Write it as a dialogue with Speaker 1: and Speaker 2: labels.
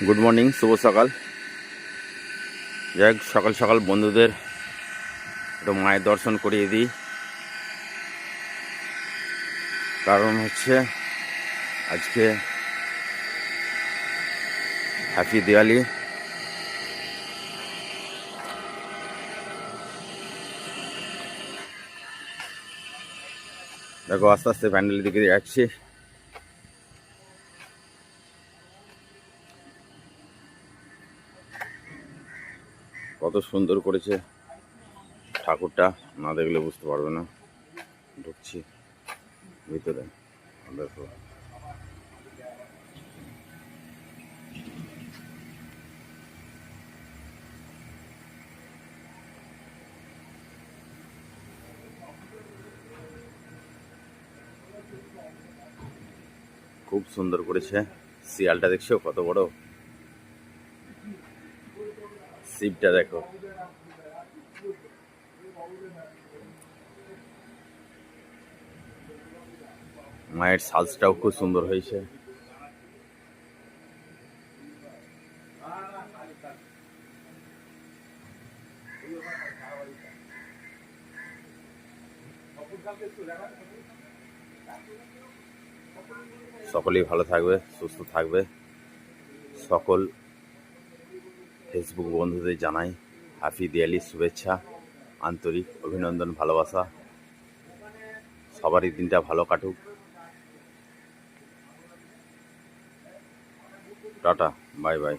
Speaker 1: Good morning, শুভ সকাল। যাই হোক, সকাল সকাল বন্ধুদের একটু মায়ের দর্শন করিয়ে দিই। কারণ হচ্ছে আজকে হ্যাপি দিওয়ালি। দেখো, আস্তে আস্তে প্যান্ডেলের দিকে যাচ্ছি। কত সুন্দর করেছে ঠাকুরটা, না দেখলে বুঝতে পারবে না। ঢুকছি ভিতরে, দেখো খুব সুন্দর করেছে। শিয়ালটা দেখছো কত বড়, শিবটা দেখো। মায়ের সাজটাও খুব সুন্দর হয়েছে। সকলেই ভালো থাকবে, সুস্থ থাকবে। সকল ফেসবুক বন্ধুদের জানাই হ্যাপি দিওয়ালির শুভেচ্ছা, আন্তরিক অভিনন্দন, ভালোবাসা। সবারই দিনটা ভালো কাটুক। Tata, bye bye.